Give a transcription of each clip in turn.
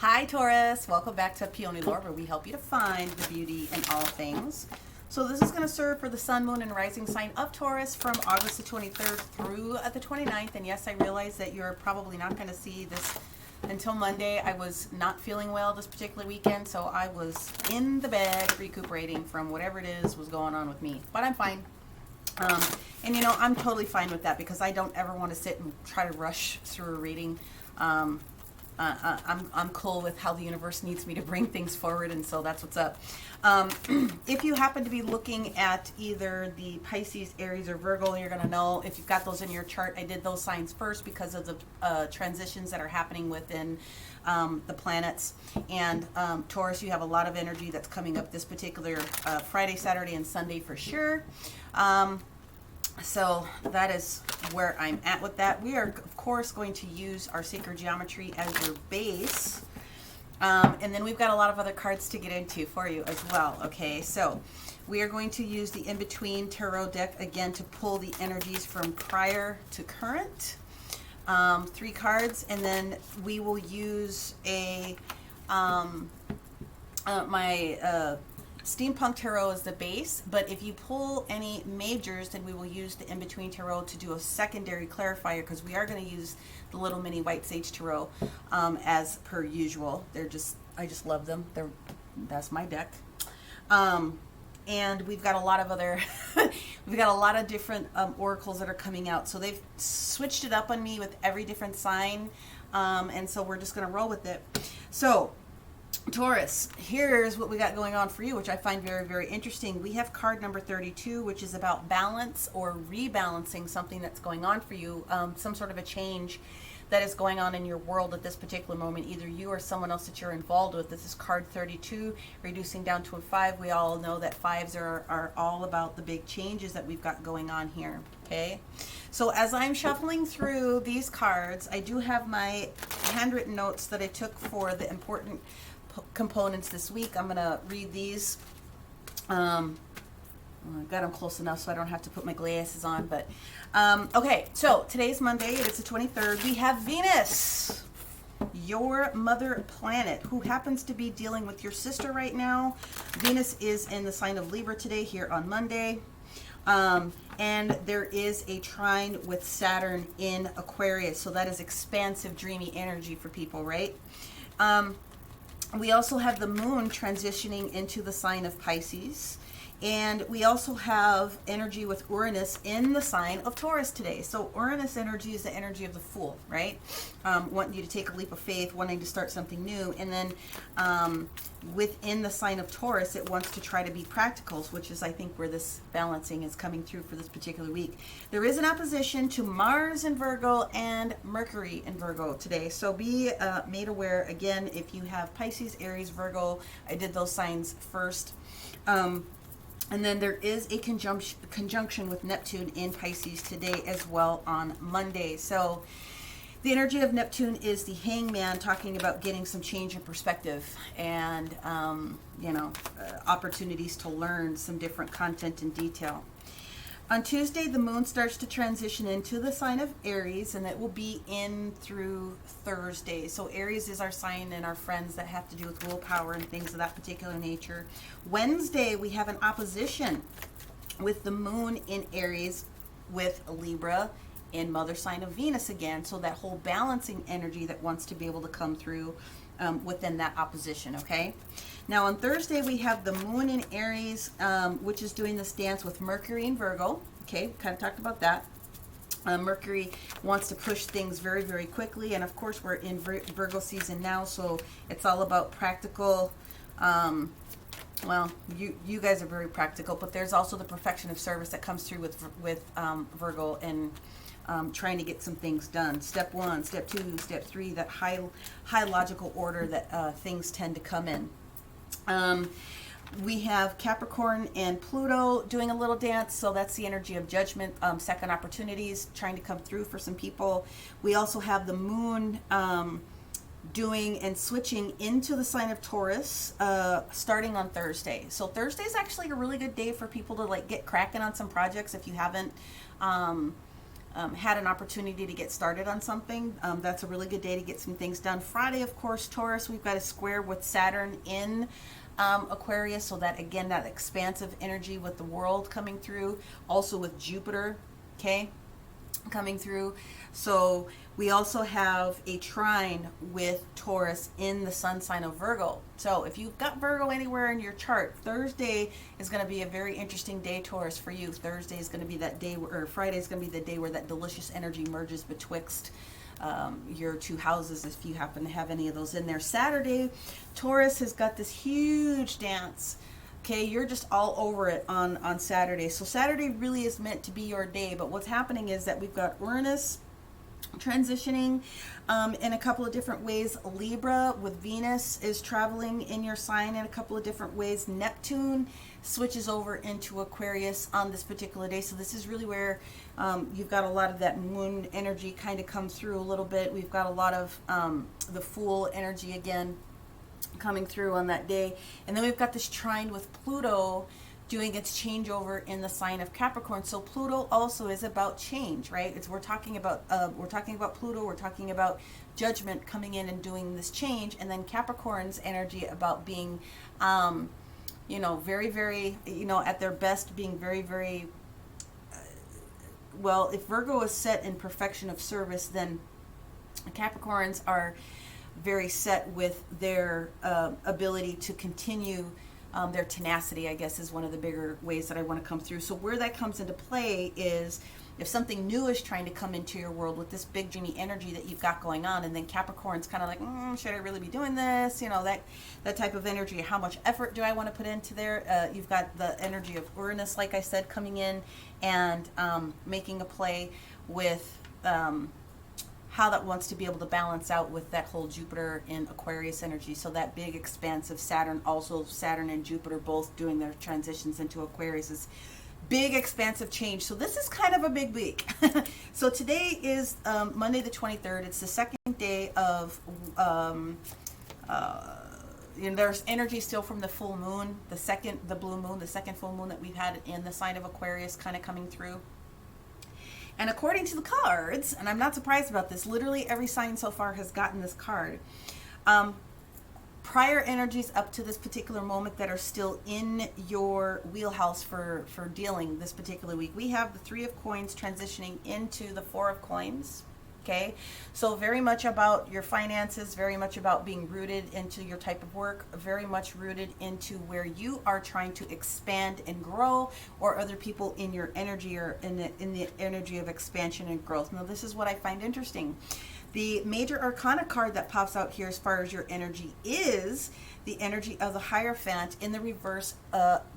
Hi Taurus, welcome back to Peony Lore, where we help you to find the beauty in all things. So this is going to serve for the sun, moon, and rising sign of Taurus from August the 23rd through the 29th. And yes, I realize that you're probably not going to see this until Monday. I was not feeling well this particular weekend, so I was in the bed recuperating from whatever it is was going on with me. But I'm fine. And you know, I'm totally fine with that because I don't ever want to sit and try to rush through a reading. I'm cool with how the universe needs me to bring things forward, and so that's what's up. If you happen to be looking at either the Pisces, Aries, or Virgo, you're going to know if you've got those in your chart. I did those signs first because of the transitions that are happening within the planets. And Taurus, you have a lot of energy that's coming up this particular Friday, Saturday, and Sunday for sure. So that is where I'm at with that. We are, of course, going to use our sacred geometry as your base. And then we've got a lot of other cards to get into for you as well. Okay, so we are going to use the In-Between Tarot deck again to pull the energies from prior to current. 3 cards, and then we will use a Steampunk Tarot is the base, but if you pull any majors, then we will use the In-Between Tarot to do a secondary clarifier, because we are going to use the little mini White Sage Tarot as per usual. I just love them. That's my deck. And we've got a lot of other, we've got a lot of different oracles that are coming out. So they've switched it up on me with every different sign, and so we're just going to roll with it. So Taurus, here's what we got going on for you, which I find very, very interesting. We have card number 32, which is about balance or rebalancing something that's going on for you, some sort of a change that is going on in your world at this particular moment, either you or someone else that you're involved with. This is card 32, reducing down to a 5. We all know that 5s are all about the big changes that we've got going on here, okay? So as I'm shuffling through these cards, I do have my handwritten notes that I took for the important components this week. I'm going to read these. I got them close enough so I don't have to put my glasses on. But okay, so today's Monday. It's the 23rd. We have Venus, your mother planet, who happens to be dealing with your sister right now. Venus is in the sign of Libra today, here on Monday. And there is a trine with Saturn in Aquarius. So that is expansive, dreamy energy for people, right? We also have the moon transitioning into the sign of Pisces. And we also have energy with Uranus in the sign of Taurus today. So Uranus energy is the energy of the Fool, right? Wanting you to take a leap of faith, wanting to start something new. And then within the sign of Taurus, it wants to try to be practicals, which is, I think, where this balancing is coming through for this particular week. There is an opposition to Mars in Virgo and Mercury in Virgo today. So be made aware, again, if you have Pisces, Aries, Virgo. I did those signs first. And then there is a conjunction with Neptune in Pisces today as well on Monday. So the energy of Neptune is the Hangman, talking about getting some change in perspective and, opportunities to learn some different content and detail. On Tuesday, the moon starts to transition into the sign of Aries, and it will be in through Thursday. So Aries is our sign and our friends that have to do with willpower and things of that particular nature. Wednesday, we have an opposition with the moon in Aries with Libra in mother sign of Venus again. So that whole balancing energy that wants to be able to come through within that opposition, okay? Now on Thursday, we have the moon in Aries, which is doing this dance with Mercury in Virgo. Okay, kind of talked about that. Mercury wants to push things very, very quickly. And of course, we're in Virgo season now, so it's all about practical. Well, you guys are very practical, but there's also the perfection of service that comes through with Virgo and trying to get some things done. Step 1, step 2, step 3, that high logical order that things tend to come in. We have Capricorn and Pluto doing a little dance, so that's the energy of judgment, second opportunities trying to come through for some people. We also have the moon doing and switching into the sign of Taurus starting on Thursday. So Thursday is actually a really good day for people to like get cracking on some projects if you haven't had an opportunity to get started on something, that's a really good day to get some things done. Friday, of course, Taurus, we've got a square with Saturn in Aquarius, so that, again, that expansive energy with the world coming through, also with Jupiter, okay, coming through. So we also have a trine with Taurus in the sun sign of Virgo. So if you've got Virgo anywhere in your chart, Thursday is going to be a very interesting day, Taurus, for you. Thursday is going to be that day, or Friday is going to be the day where that delicious energy merges betwixt your two houses, if you happen to have any of those in there. Saturday, Taurus has got this huge dance. Okay, you're just all over it on Saturday. So Saturday really is meant to be your day. But what's happening is that we've got Uranus transitioning in a couple of different ways. Libra with Venus is traveling in your sign in a couple of different ways. Neptune switches over into Aquarius on this particular day. So this is really where you've got a lot of that moon energy kind of come through a little bit. We've got a lot of the Fool energy again coming through on that day. And then we've got this trine with Pluto doing its changeover in the sign of Capricorn. So Pluto also is about change, right? we're talking about Pluto, we're talking about judgment coming in and doing this change, and then Capricorn's energy about being very, very, at their best, being very, very well, if Virgo is set in perfection of service, then Capricorns are very set with their ability to continue their tenacity, I guess, is one of the bigger ways that I want to come through. So where that comes into play is if something new is trying to come into your world with this big dreamy energy that you've got going on, and then Capricorn's kind of like, should I really be doing this? That type of energy. How much effort do I want to put into there? You've got the energy of Uranus, like I said, coming in and making a play with how that wants to be able to balance out with that whole Jupiter in Aquarius energy. So that big expansive Saturn, also Saturn and Jupiter both doing their transitions into Aquarius, is big expansive change. So this is kind of a big week. So today is Monday the 23rd. It's the second day of there's energy still from the full moon, the blue moon, the second full moon that we've had in the sign of Aquarius kind of coming through. And according to the cards, and I'm not surprised about this, literally every sign so far has gotten this card. Prior energies up to this particular moment that are still in your wheelhouse for dealing this particular week. We have the Three of Coins transitioning into the Four of Coins. Okay, so very much about your finances, very much about being rooted into your type of work, very much rooted into where you are trying to expand and grow, or other people in your energy, or in the energy of expansion and growth. Now, this is what I find interesting. The major arcana card that pops out here as far as your energy is the energy of the Hierophant in the reverse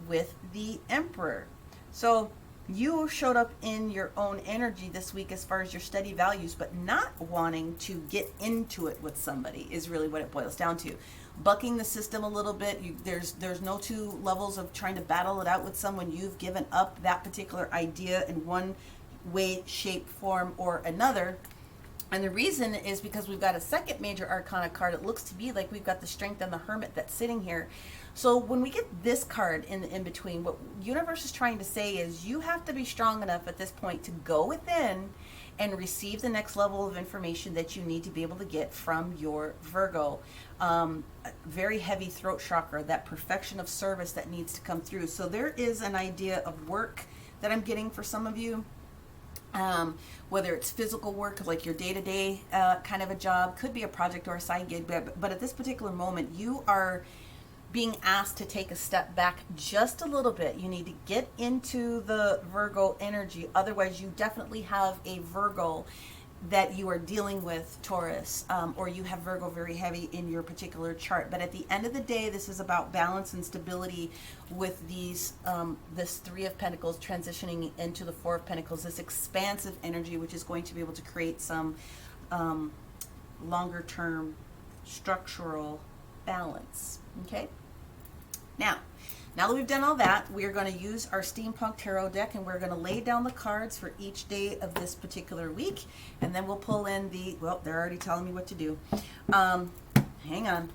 with the Emperor. So you showed up in your own energy this week as far as your steady values, but not wanting to get into it with somebody is really what it boils down to. Bucking the system a little bit. There's no two levels of trying to battle it out with someone. You've given up that particular idea in one way, shape, form, or another. And the reason is because we've got a second major arcana card. It looks to be like we've got the Strength and the Hermit that's sitting here. So when we get this card in the in-between, what universe is trying to say is you have to be strong enough at this point to go within and receive the next level of information that you need to be able to get from your Virgo. Very heavy throat chakra, that perfection of service that needs to come through. So there is an idea of work that I'm getting for some of you. Whether it's physical work, like your day-to-day kind of a job, could be a project or a side gig, but at this particular moment, you are being asked to take a step back just a little bit. You need to get into the Virgo energy. Otherwise, you definitely have a Virgo that you are dealing with, Taurus, or you have Virgo very heavy in your particular chart. But at the end of the day, this is about balance and stability with these this Three of Pentacles transitioning into the Four of Pentacles, this expansive energy, which is going to be able to create some longer term structural balance. Okay, now that we've done all that, we're going to use our Steampunk Tarot deck, and we're going to lay down the cards for each day of this particular week, and then we'll pull in the, well, they're already telling me what to do. Hang on.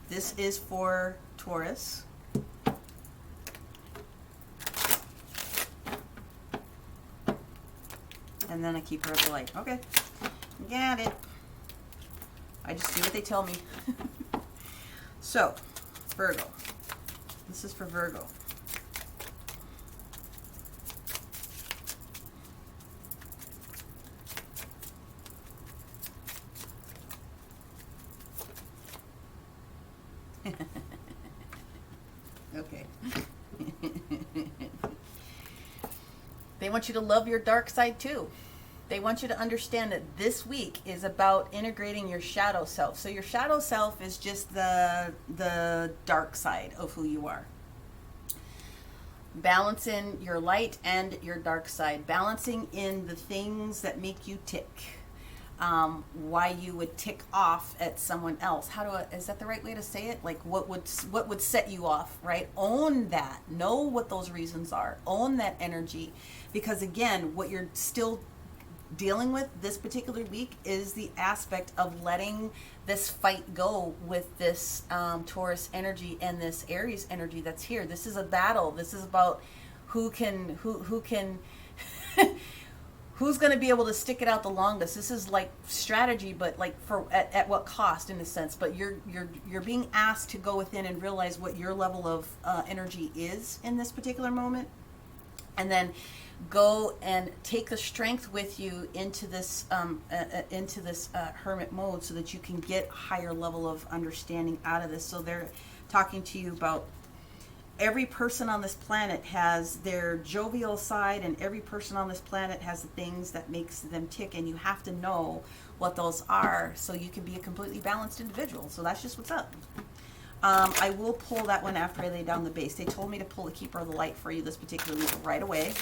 This is for Taurus. And then a keeper of the light. Okay, got it. I just do what they tell me. So, Virgo. This is for Virgo. Okay. They want you to love your dark side too. They want you to understand that this week is about integrating your shadow self. So your shadow self is just the dark side of who you are. Balancing your light and your dark side. Balancing in the things that make you tick. Why you would tick off at someone else. Is that the right way to say it? Like what would set you off, right? Own that. Know what those reasons are. Own that energy. Because again, what you're still dealing with this particular week is the aspect of letting this fight go with this Taurus energy and this Aries energy that's here. This is a battle. This is about who can who's going to be able to stick it out the longest. This is like strategy, but like at what cost in a sense. But you're being asked to go within and realize what your level of energy is in this particular moment, and then go and take the strength with you into this hermit mode, so that you can get a higher level of understanding out of this. So they're talking to you about every person on this planet has their jovial side, and every person on this planet has the things that makes them tick, and you have to know what those are so you can be a completely balanced individual. So that's just what's up. I will pull that one after I lay down the base. They told me to pull the Keeper of the Light for you this particular week right away.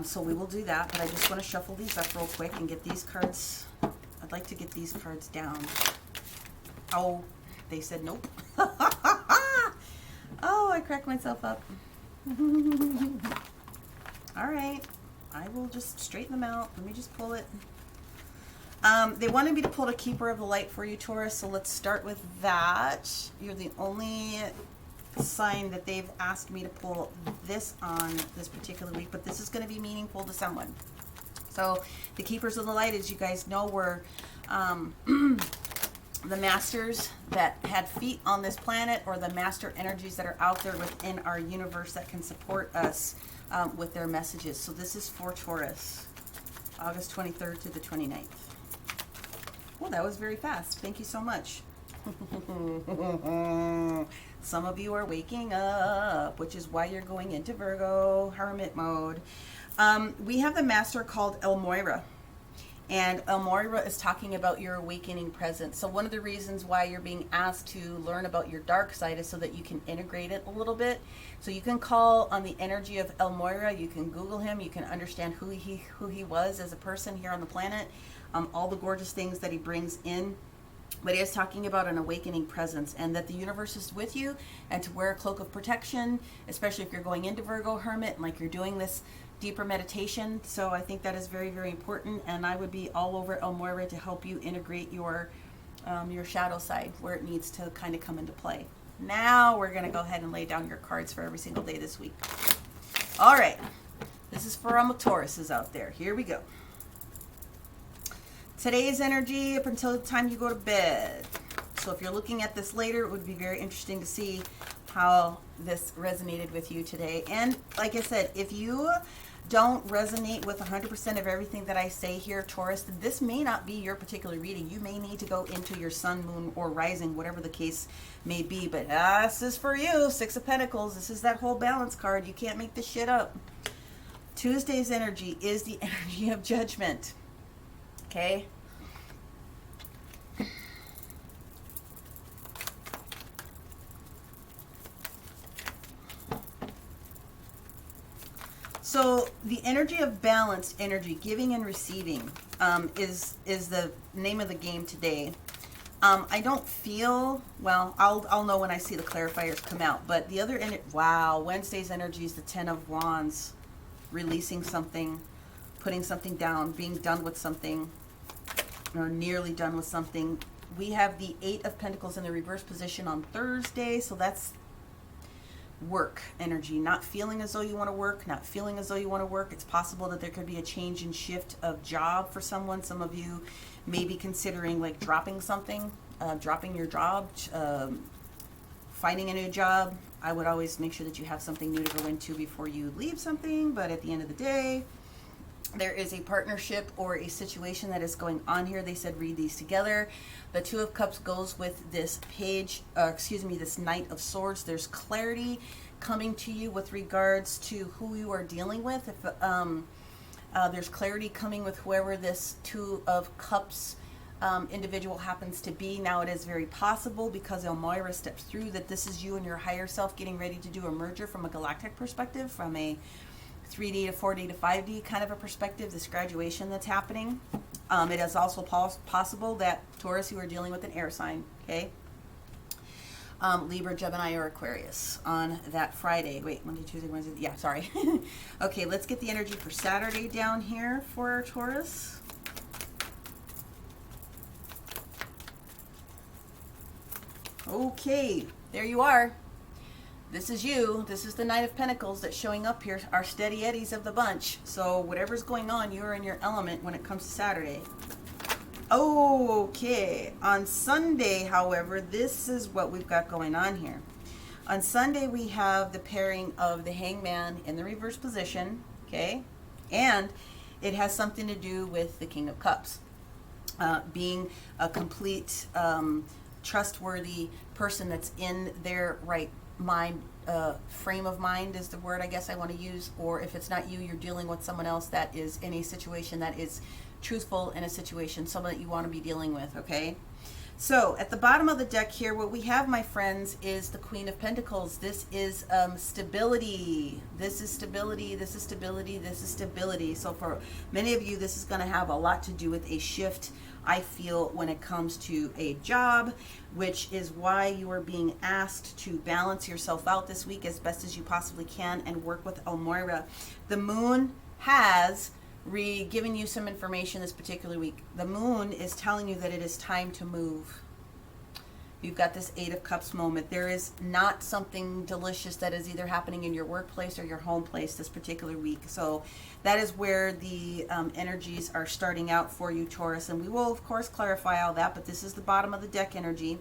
So we will do that, but I just want to shuffle these up real quick and get these cards. I'd like to get these cards down. Oh, they said nope. Oh, I cracked myself up. All right, I will just straighten them out. Let me just pull it. They wanted me to pull the Keeper of the Light for you, Taurus, so let's start with that. You're the only sign that they've asked me to pull this on this particular week, but this is going to be meaningful to someone. So the Keepers of the Light, as you guys know, were the masters that had feet on this planet, or the master energies that are out there within our universe that can support us with their messages. So this is for Taurus, August 23rd to the 29th. Well, that was very fast. Thank you so much. Some of you are waking up, which is why you're going into Virgo hermit mode. We have the master called El Moira. And El Moira is talking about your awakening presence. So one of the reasons why you're being asked to learn about your dark side is so that you can integrate it a little bit. So you can call on the energy of El Moira. You can Google him. You can understand who he was as a person here on the planet. All the gorgeous things that he brings in. But he is talking about an awakening presence, and that the universe is with you, and to wear a cloak of protection, especially if you're going into Virgo hermit and like you're doing this deeper meditation. So I think that is very, very important, and I would be all over El Moira to help you integrate your shadow side where it needs to kind of come into play. Now we're going to go ahead and lay down your cards for every single day this week. All right, this is for all the Tauruses out there. Here we go. Today's energy up until the time you go to bed. So if you're looking at this later, it would be very interesting to see how this resonated with you today. And like I said, if you don't resonate with 100% of everything that I say here, Taurus, this may not be your particular reading. You may need to go into your sun, moon, or rising, whatever the case may be. But this is for you. Six of Pentacles. This is that whole balance card. You can't make this shit up. Tuesday's energy is the energy of judgment. Okay? So the energy of balanced energy, giving and receiving, is the name of the game today. I don't feel, well, I'll know when I see the clarifiers come out, but the other, wow, Wednesday's energy is the 10 of Wands, releasing something, putting something down, being done with something, or nearly done with something. We have the 8 of Pentacles in the reverse position on Thursday, so that's work energy, not feeling as though you want to work, not feeling as though you want to work. It's possible that there could be a change and shift of job for someone. Some of you may be considering like dropping something, dropping your job, finding a new job. I would always make sure that you have something new to go into before you leave something. But at the end of the day, there is a partnership or a situation that is going on here. They said read these together. The Two of Cups goes with this page, this Knight of Swords. There's clarity coming to you with regards to who you are dealing with. If there's clarity coming with whoever this Two of Cups individual happens to be. Now it is very possible, because Elmira steps through, that this is you and your higher self getting ready to do a merger from a galactic perspective, from a 3D to 4D to 5D kind of a perspective, this graduation that's happening. It is also possible that Taurus, you are dealing with an air sign, okay? Libra, Gemini, or Aquarius on that Friday. Wait, Monday, Tuesday, Wednesday. Yeah, sorry. Okay, let's get the energy for Saturday down here for our Taurus. Okay, there you are. This is you. This is the Knight of Pentacles that's showing up here, our steady eddies of the bunch. So whatever's going on, you're in your element when it comes to Saturday. Okay, on Sunday, however, this is what we've got going on here. On Sunday, we have the pairing of the Hangman in the reverse position, okay? And it has something to do with the King of Cups. Being a complete, trustworthy person that's in their right mind, frame of mind is the word I guess I want to use. Or if it's not you, you're dealing with someone else that is in a situation that is truthful, in a situation, someone that you want to be dealing with, okay? So at the bottom of the deck here, what we have, my friends, is the Queen of Pentacles. This is stability. This is stability. This is stability. This is stability. So for many of you, this is going to have a lot to do with a shift, I feel, when it comes to a job, which is why you are being asked to balance yourself out this week as best as you possibly can and work with Elmira. The moon has given you some information this particular week. The moon is telling you that it is time to move. You've got this Eight of Cups moment. There is not something delicious that is either happening in your workplace or your home place this particular week. So that is where the energies are starting out for you, Taurus. And we will, of course, clarify all that. But this is the bottom of the deck energy.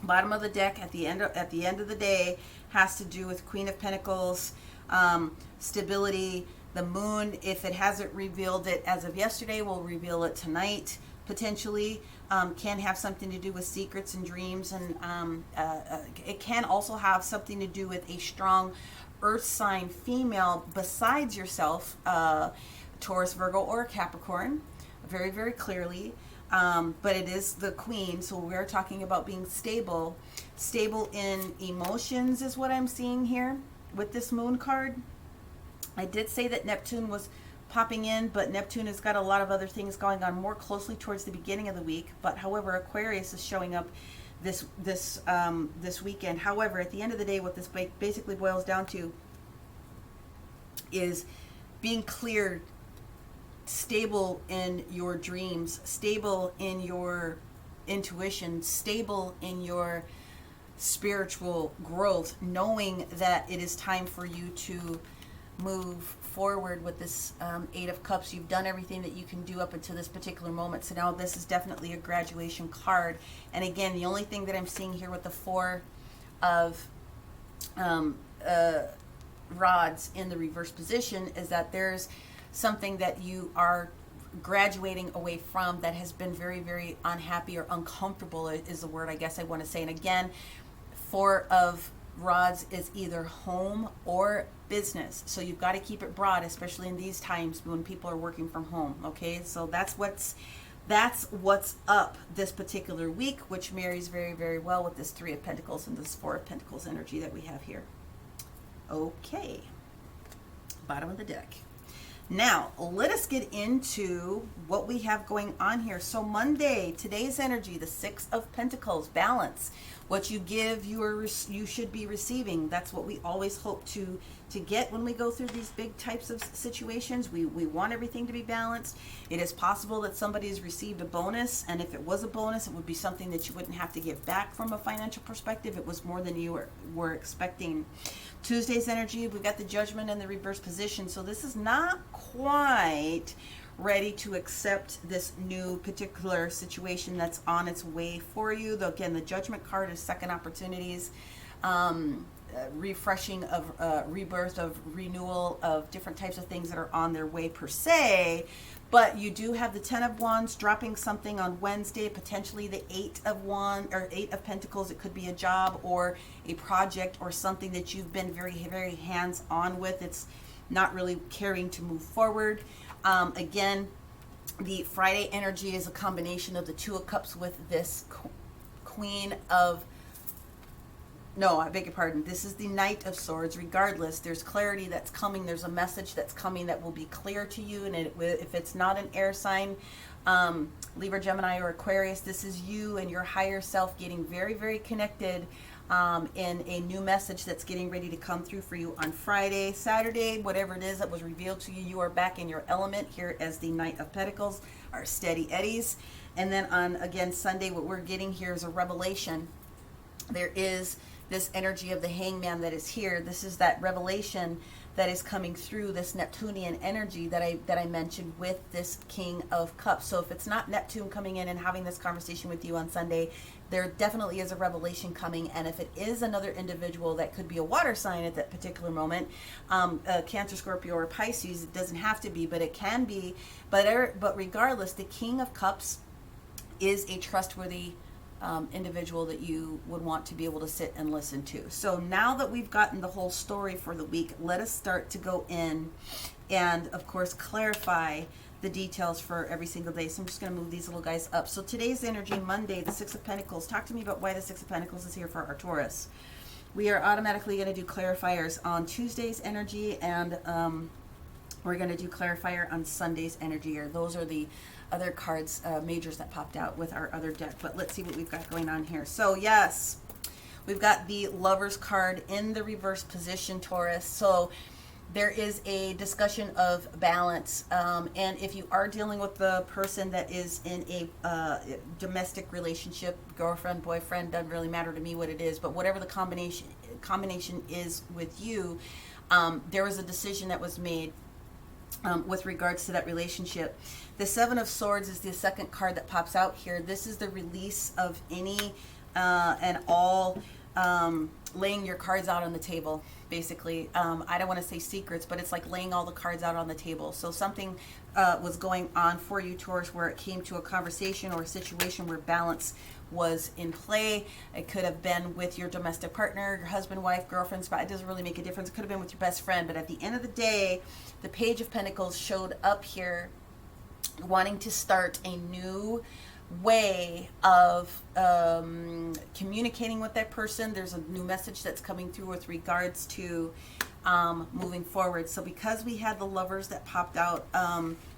Bottom of the deck at the end of the day has to do with Queen of Pentacles, stability. The moon, if it hasn't revealed it as of yesterday, will reveal it tonight, potentially. Can have something to do with secrets and dreams, and it can also have something to do with a strong earth sign female besides yourself, Taurus, Virgo, or Capricorn, very, very clearly. But it is the queen, so we're talking about being stable. Stable in emotions is what I'm seeing here with this moon card. I did say that Neptune was popping in, but Neptune has got a lot of other things going on more closely towards the beginning of the week. But however, Aquarius is showing up this weekend. However, at the end of the day, what this basically boils down to is being clear, stable in your dreams, stable in your intuition, stable in your spiritual growth, knowing that it is time for you to move forward with this Eight of Cups. You've done everything that you can do up until this particular moment. So now this is definitely a graduation card. And again, the only thing that I'm seeing here with the Four of Rods in the reverse position is that there's something that you are graduating away from that has been very, very unhappy or uncomfortable is the word I guess I want to say. And again, Four of Rods is either home or business, so you've got to keep it broad, especially in these times when people are working from home. Okay, so that's what's up this particular week, which marries very, very well with this Three of Pentacles and this Four of Pentacles energy that we have here. Okay, bottom of the deck. Now let us get into what we have going on here. So Monday, today's energy, the Six of Pentacles, balance. What you give, you should be receiving. That's what we always hope to to get when we go through these big types of situations. We want everything to be balanced. It is possible that somebody has received a bonus, and if it was a bonus, it would be something that you wouldn't have to give back from a financial perspective. It was more than you were expecting. Tuesday's energy, we got the Judgment in the reverse position. So this is not quite ready to accept this new particular situation that's on its way for you. Though again, the Judgment card is second opportunities, refreshing of rebirth, of renewal of different types of things that are on their way per se. But you do have the 10 of Wands dropping something on Wednesday, potentially the 8 of Wands or 8 of Pentacles. It could be a job or a project or something that you've been very, very hands-on with. It's not really caring to move forward. Again, the Friday energy is a combination of the 2 of Cups with this Queen of... No, I beg your pardon. This is the Knight of Swords. Regardless, there's clarity that's coming. There's a message that's coming that will be clear to you. And if it's not an air sign, Libra, Gemini, or Aquarius, this is you and your higher self getting very, very connected in a new message that's getting ready to come through for you on Friday, Saturday, whatever it is that was revealed to you. You are back in your element here as the Knight of Pentacles, our steady eddies. And then on, again, Sunday, what we're getting here is a revelation. There is this energy of the Hangman that is here. This is that revelation that is coming through, this Neptunian energy that I mentioned with this King of Cups. So if it's not Neptune coming in and having this conversation with you on Sunday, there definitely is a revelation coming. And if it is another individual that could be a water sign at that particular moment, Cancer, Scorpio, or Pisces, it doesn't have to be, but it can be. But regardless, the King of Cups is a trustworthy individual that you would want to be able to sit and listen to. So now that we've gotten the whole story for the week, let us start to go in and, of course, clarify the details for every single day. So I'm just going to move these little guys up. So today's energy, Monday, the 6 of Pentacles. Talk to me about why the 6 of Pentacles is here for our Taurus. We are automatically going to do clarifiers on Tuesday's energy, and we're going to do clarifier on Sunday's energy. Or those are the other cards, majors that popped out with our other deck. But let's see what we've got going on here. So yes, we've got the Lovers card in the reverse position, Taurus. So there is a discussion of balance, and if you are dealing with the person that is in a domestic relationship, girlfriend, boyfriend, doesn't really matter to me what it is, but whatever the combination is with you, there was a decision that was made with regards to that relationship. The 7 of Swords is the second card that pops out here. This is the release of any and all laying your cards out on the table, basically. I don't want to say secrets, but it's like laying all the cards out on the table. So something was going on for you, Taurus, where it came to a conversation or a situation where balance was in play. It could have been with your domestic partner, your husband, wife, girlfriend, spouse. It doesn't really make a difference. It could have been with your best friend. But at the end of the day, the Page of Pentacles showed up here wanting to start a new way of communicating with that person. There's a new message that's coming through with regards to moving forward. So because we had the Lovers that popped out,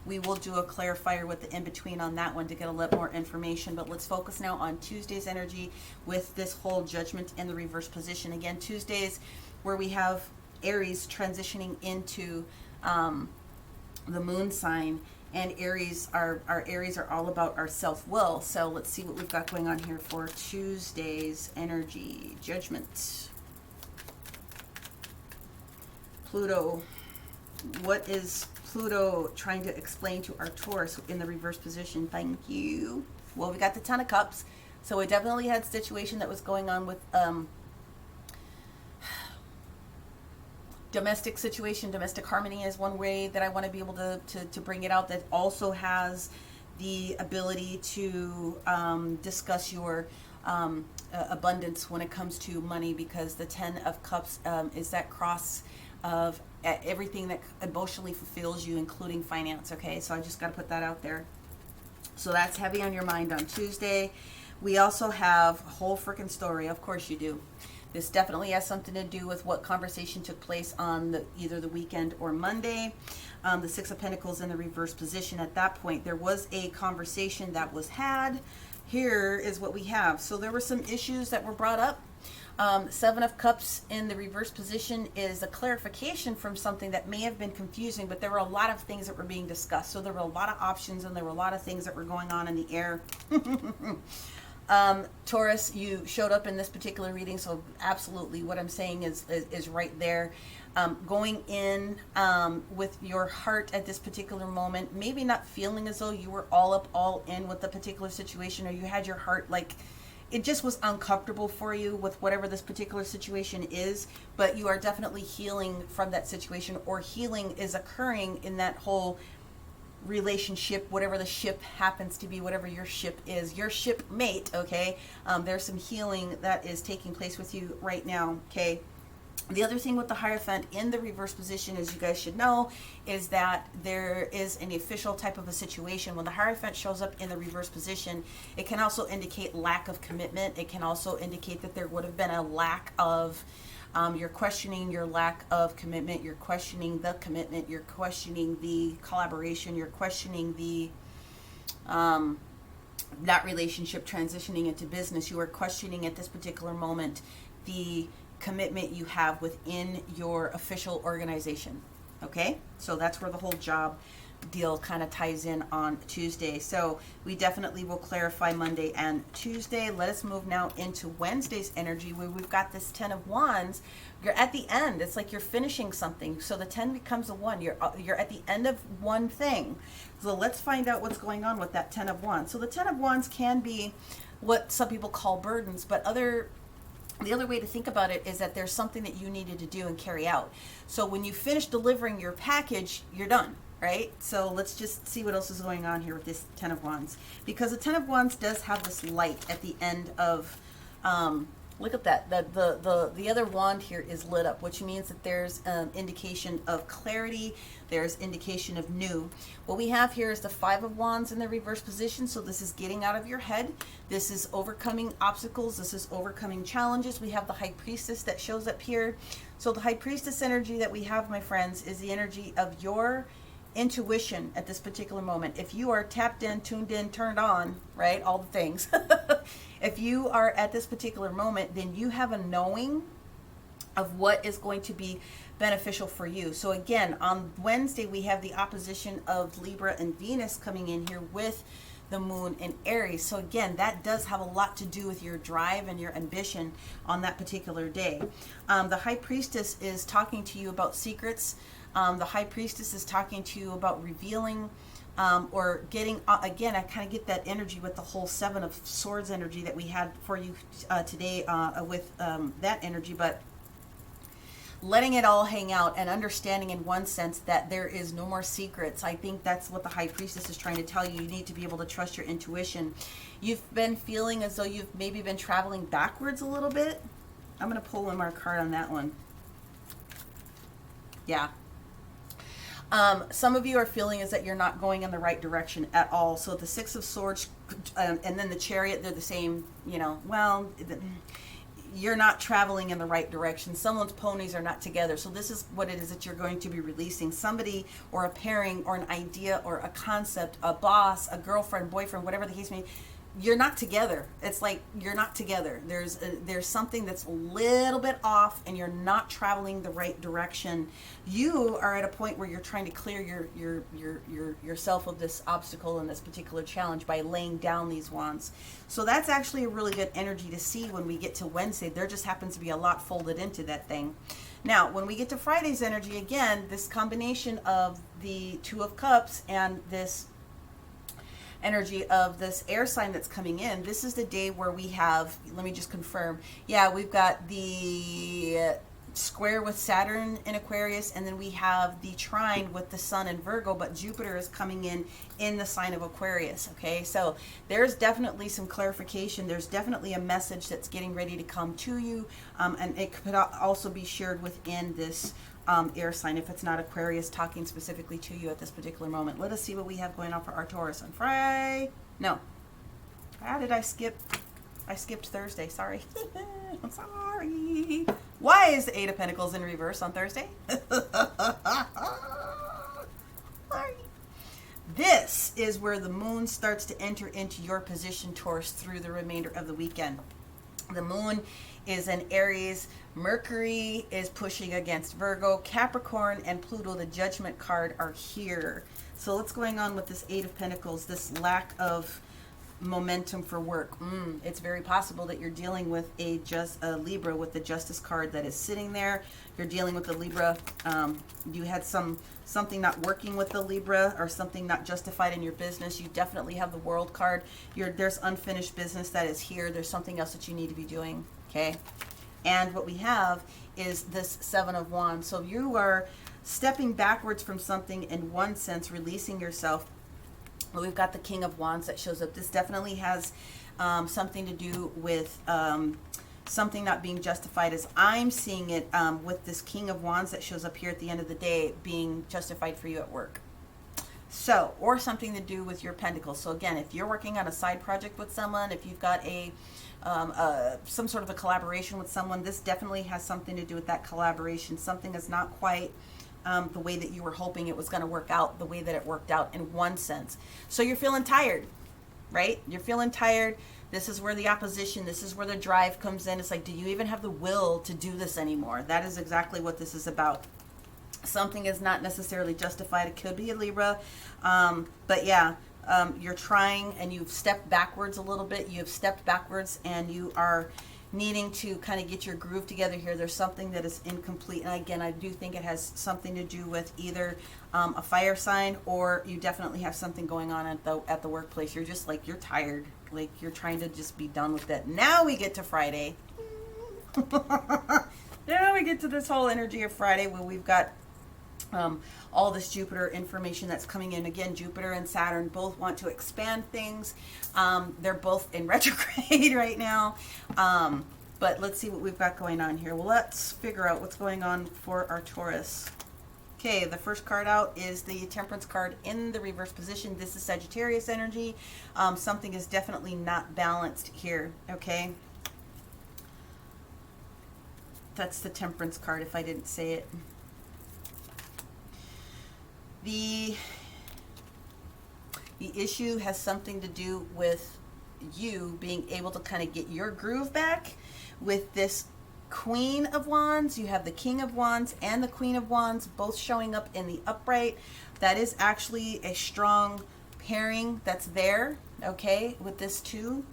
we will do a clarifier with the in-between on that one to get a little more information. But let's focus now on Tuesday's energy with this whole Judgment in the reverse position. Again, Tuesdays where we have Aries transitioning into the moon sign. And Aries, our Aries are all about our self-will. So let's see what we've got going on here for Tuesday's energy. Judgment. Pluto. What is Pluto trying to explain to our Taurus in the reverse position? Thank you. Well, we got the 10 of Cups. So we definitely had a situation that was going on with domestic situation. Domestic harmony is one way that I want to be able to bring it out, that also has the ability to discuss your abundance when it comes to money, because the 10 of Cups is that cross of everything that emotionally fulfills you, including finance. Okay, so I just got to put that out there. So that's heavy on your mind on Tuesday. We also have a whole freaking story. Of course you do. This definitely has something to do with what conversation took place on either the weekend or Monday. The 6 of Pentacles in the reverse position. At that point, there was a conversation that was had. Here is what we have. So there were some issues that were brought up Seven of Cups in the reverse position is a clarification from something that may have been confusing, but there were a lot of things that were being discussed. So there were a lot of options and there were a lot of things that were going on in the air. Taurus, you showed up in this particular reading, so absolutely what I'm saying is right there. Going in with your heart at this particular moment, maybe not feeling as though you were all in with the particular situation, or you had your heart like it just was uncomfortable for you with whatever this particular situation is, but you are definitely healing from that situation, or healing is occurring in that whole relationship, whatever the ship happens to be, whatever your ship is, your shipmate, okay? There's some healing that is taking place with you right now, okay? The other thing with the Hierophant in the reverse position, as you guys should know, is that there is an official type of a situation. When the Hierophant shows up in the reverse position, it can also indicate lack of commitment. It can also indicate that there would have been a lack of, you're questioning your lack of commitment, you're questioning the commitment, you're questioning the collaboration, you're questioning the, that relationship transitioning into business. You are questioning at this particular moment the commitment you have within your official organization. Okay, so that's where the whole job deal kind of ties in on Tuesday. So we definitely will clarify Monday and Tuesday. Let us move now into Wednesday's energy, where we've got this 10 of Wands. You're at the end. It's like you're finishing something. So the 10 becomes a 1. You're at the end of one thing. So let's find out what's going on with that 10 of Wands. So the 10 of Wands can be what some people call burdens, but the other way to think about it is that there's something that you needed to do and carry out. So when you finish delivering your package, you're done, right? So let's just see what else is going on here with this 10 of Wands. Because the 10 of Wands does have this light at the end of, look at that. The other wand here is lit up, which means that there's indication of clarity. There's indication of new. What we have here is the 5 of Wands in the reverse position. So this is getting out of your head. This is overcoming obstacles. This is overcoming challenges. We have the High Priestess that shows up here. So the High Priestess energy that we have, my friends, is the energy of your intuition at this particular moment. If you are tapped in, tuned in, turned on, right, all the things, if you are at this particular moment, then you have a knowing of what is going to be beneficial for you. So again, on Wednesday we have the opposition of Libra and Venus coming in here with the moon in Aries. So again, that does have a lot to do with your drive and your ambition on that particular day. The High Priestess is talking to you about secrets. The High Priestess is talking to you about revealing or getting, again, I kind of get that energy with the whole 7 of Swords energy that we had for you today with that energy, but letting it all hang out and understanding in one sense that there is no more secrets. I think that's what the High Priestess is trying to tell you. You need to be able to trust your intuition. You've been feeling as though you've maybe been traveling backwards a little bit. I'm going to pull one more card on that one. Yeah. Some of you are feeling is that you're not going in the right direction at all. So the 6 of Swords and then the Chariot, they're the same, you know, well, you're not traveling in the right direction. Someone's ponies are not together. So this is what it is that you're going to be releasing. Somebody or a pairing or an idea or a concept, a boss, a girlfriend, boyfriend, whatever the case may be. You're not together. It's like you're not together. There's something that's a little bit off and you're not traveling the right direction. You are at a point where you're trying to clear yourself of this obstacle and this particular challenge by laying down these wands. So that's actually a really good energy to see when we get to Wednesday. There just happens to be a lot folded into that thing. Now, when we get to Friday's energy, again, this combination of the 2 of Cups and this energy of this air sign that's coming in, this is the day where we have, let me just confirm, yeah, we've got the square with Saturn in Aquarius, and then we have the trine with the Sun in Virgo, but Jupiter is coming in the sign of Aquarius. Okay, so there's definitely some clarification. There's definitely a message that's getting ready to come to you, and it could also be shared within this air sign if it's not Aquarius talking specifically to you at this particular moment. Let us see what we have going on for our Taurus on Friday. No. How did I skip? I skipped Thursday. Sorry. I'm sorry. Why is the 8 of Pentacles in reverse on Thursday? Sorry. This is where the moon starts to enter into your position, Taurus, through the remainder of the weekend. The moon is in Aries. Mercury is pushing against Virgo. Capricorn and Pluto, the Judgment card, are here. So what's going on with this Eight of Pentacles, this lack of momentum for work? It's very possible that you're dealing with a Libra with the Justice card that is sitting there. You're dealing with a Libra. You had something not working with the Libra, or something not justified in your business. You definitely have the World card. There's unfinished business that is here. There's something else that you need to be doing. Okay. And what we have is this Seven of Wands. So you are stepping backwards from something in one sense, releasing yourself. Well, we've got the King of Wands that shows up. This definitely has something to do with something not being justified, as I'm seeing it, with this King of Wands that shows up here at the end of the day being justified for you at work. So, or something to do with your Pentacles. So again, if you're working on a side project with someone, if you've got some sort of a collaboration with someone, this definitely has something to do with that collaboration. Something is not quite the way that you were hoping it was going to work out, the way that it worked out in one sense. So you're feeling tired, right? You're feeling tired. This is where the opposition, this is where the drive comes in. It's like, do you even have the will to do this anymore? That is exactly what this is about. Something is not necessarily justified. It could be a Libra. But yeah, you're trying and you've stepped backwards a little bit. You have stepped backwards and you are needing to kind of get your groove together here. There's something that is incomplete. And again, I do think it has something to do with either a fire sign, or you definitely have something going on at the workplace. You're just like, you're tired. Like you're trying to just be done with that. Now we get to Friday. Now we get to this whole energy of Friday where we've got all this Jupiter information that's coming in. Again, Jupiter and Saturn both want to expand things. They're both in retrograde right now. But let's see what we've got going on here. Well, let's figure out what's going on for our Taurus. Okay, the first card out is the Temperance card in the reverse position. This is Sagittarius energy. Something is definitely not balanced here, okay? That's the Temperance card if I didn't say it. The issue has something to do with you being able to kind of get your groove back with this Queen of Wands. You have the King of Wands and the Queen of Wands both showing up in the upright. That is actually a strong pairing that's there, okay, with this Two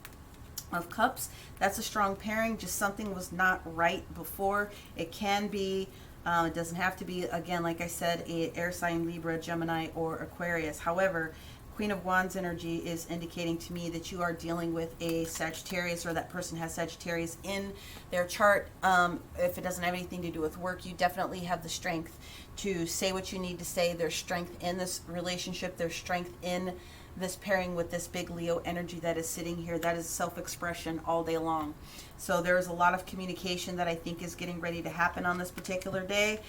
of Cups. That's a strong pairing. Just something was not right before. It can be it doesn't have to be, again, like I said, a air sign, Libra, Gemini, or Aquarius. However, Queen of Wands energy is indicating to me that you are dealing with a Sagittarius, or that person has Sagittarius in their chart. If it doesn't have anything to do with work, you definitely have the strength to say what you need to say. There's strength in this relationship. There's strength in this pairing with this big Leo energy that is sitting here. That is self-expression all day long. So there is a lot of communication that I think is getting ready to happen on this particular day.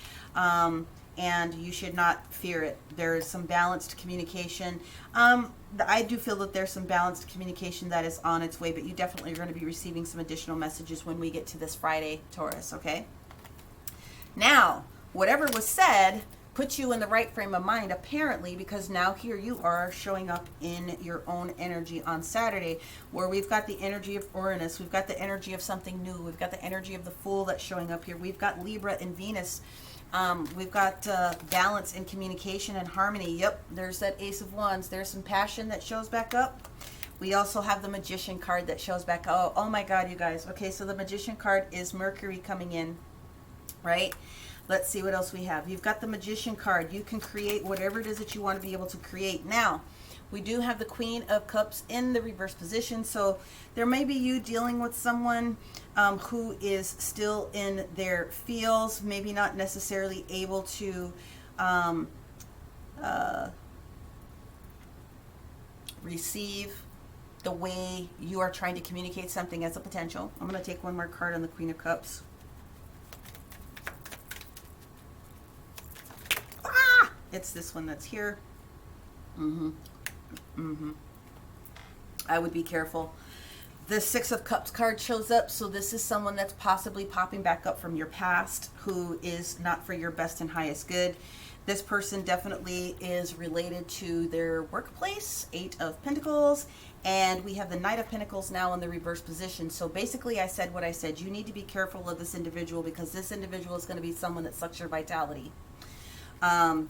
And you should not fear it. There is some balanced communication. I do feel that there's some balanced communication that is on its way, but you definitely are going to be receiving some additional messages when we get to this Friday, Taurus, okay? Now, whatever was said puts you in the right frame of mind, apparently, because now here you are showing up in your own energy on Saturday, where we've got the energy of Uranus, we've got the energy of something new, we've got the energy of the Fool that's showing up here, we've got Libra and Venus, we've got balance and communication and harmony. Yep, there's that Ace of Wands. There's some passion that shows back up. We also have the Magician card that shows back. Oh my God, you guys. Okay, so the Magician card is Mercury coming in, right? Let's see what else we have. You've got the Magician card. You can create whatever it is that you want to be able to create. Now, we do have the Queen of Cups in the reverse position. So there may be you dealing with someone who is still in their feels, maybe not necessarily able to receive the way you are trying to communicate something as a potential. I'm going to take one more card on the Queen of Cups. It's this one that's here. I would be careful. The Six of Cups card shows up, so this is someone that's possibly popping back up from your past who is not for your best and highest good. This person definitely is related to their workplace, Eight of Pentacles, And we have the Knight of Pentacles now in the reverse position. So basically I said what I said. You need to be careful of this individual because this individual is going to be someone that sucks your vitality.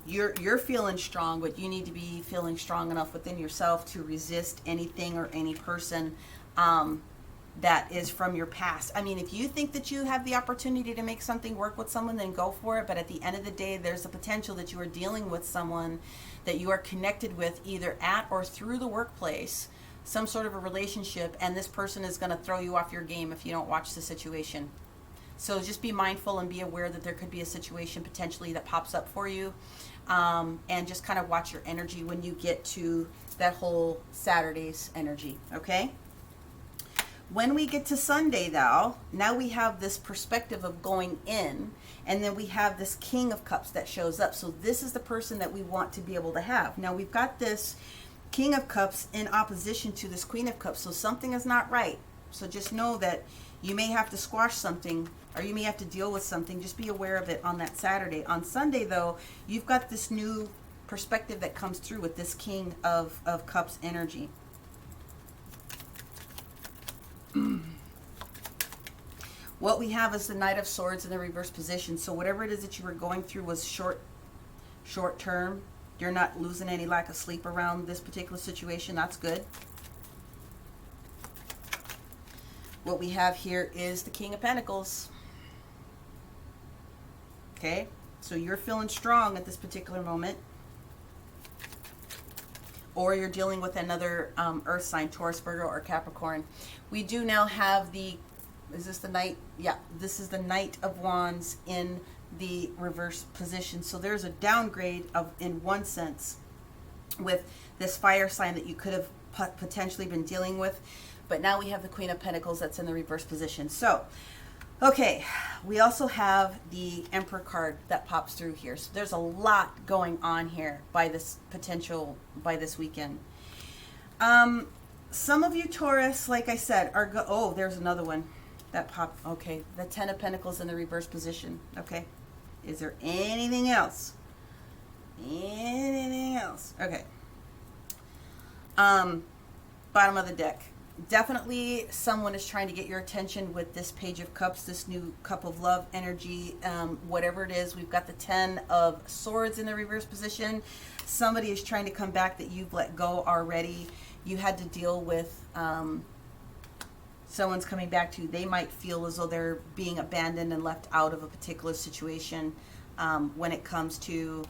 You're feeling strong, but you need to be feeling strong enough within yourself to resist anything or any person that is from your past. I mean, if you think that you have the opportunity to make something work with someone, then go for it. But at the end of the day, there's a potential that you are dealing with someone that you are connected with either at or through the workplace, some sort of a relationship, and this person is going to throw you off your game if you don't watch the situation. So just be mindful and be aware that there could be a situation potentially that pops up for you, and just kind of watch your energy when you get to that whole Saturday's energy, okay? When we get to Sunday, though, now we have this perspective of going in, and then we have this King of Cups that shows up. So this is the person that we want to be able to have. Now we've got this King of Cups in opposition to this Queen of Cups, so something is not right. So just know that you may have to squash something, or you may have to deal with something. Just be aware of it on that Saturday. On Sunday, though, you've got this new perspective that comes through with this King of Cups energy. What we have is the Knight of Swords in the reverse position. So whatever it is that you were going through was short term. You're not losing any lack of sleep around this particular situation. That's good. What we have here is the King of Pentacles. Okay, so you're feeling strong at this particular moment. Or you're dealing with another earth sign, Taurus, Virgo, or Capricorn. We do now have the, is this the Knight? Yeah, this is the Knight of Wands in the reverse position. So there's a downgrade of, in one sense, with this fire sign that you could have potentially been dealing with. But now we have the Queen of Pentacles that's in the reverse position. So, okay, we also have the Emperor card that pops through here. So there's a lot going on here by this by this weekend. Some of you Taurus, like I said, are oh, there's another one that popped. Okay, the Ten of Pentacles in the reverse position. Okay, is there anything else? Anything else? Okay. Bottom of the deck. Definitely someone is trying to get your attention with this Page of Cups, this new Cup of Love energy, whatever it is. We've got the Ten of Swords in the reverse position. Somebody is trying to come back that you've let go already. You had to deal with someone's coming back to you. They might feel as though they're being abandoned and left out of a particular situation when it comes to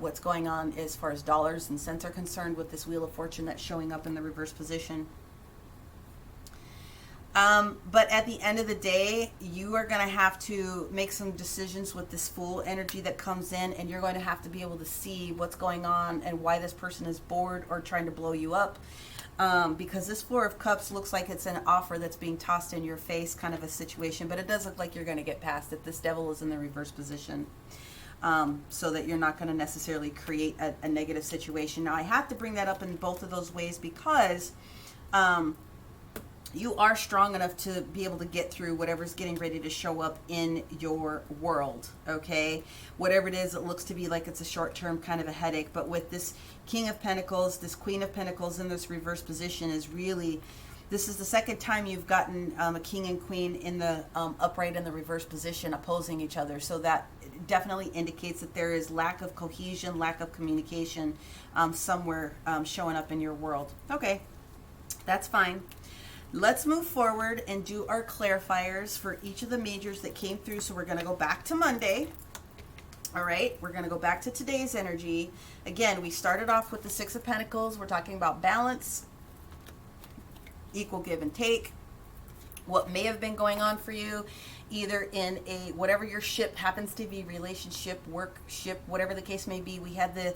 what's going on as far as dollars and cents are concerned with this Wheel of Fortune that's showing up in the reverse position. But at the end of the day, you are going to have to make some decisions with this Fool energy that comes in, and you're going to have to be able to see what's going on and why this person is bored or trying to blow you up. Because this Four of Cups looks like it's an offer that's being tossed in your face, kind of a situation, but it does look like you're going to get past it. This Devil is in the reverse position. So that you're not going to necessarily create a negative situation. Now, I have to bring that up in both of those ways because you are strong enough to be able to get through whatever's getting ready to show up in your world, okay? Whatever it is, it looks to be like it's a short-term kind of a headache, but with this King of Pentacles, this Queen of Pentacles in this reverse position is really, this is the second time you've gotten a King and Queen in the upright and the reverse position opposing each other, so that definitely indicates that there is lack of cohesion, lack of communication somewhere showing up in your world. Okay, that's fine. Let's move forward and do our clarifiers for each of the majors that came through. So we're going to go back to Monday. All right, we're going to go back to today's energy. Again, we started off with the Six of Pentacles. We're talking about balance, equal give and take, what may have been going on for you, either in a, whatever your ship happens to be, relationship, work ship, whatever the case may be. We had the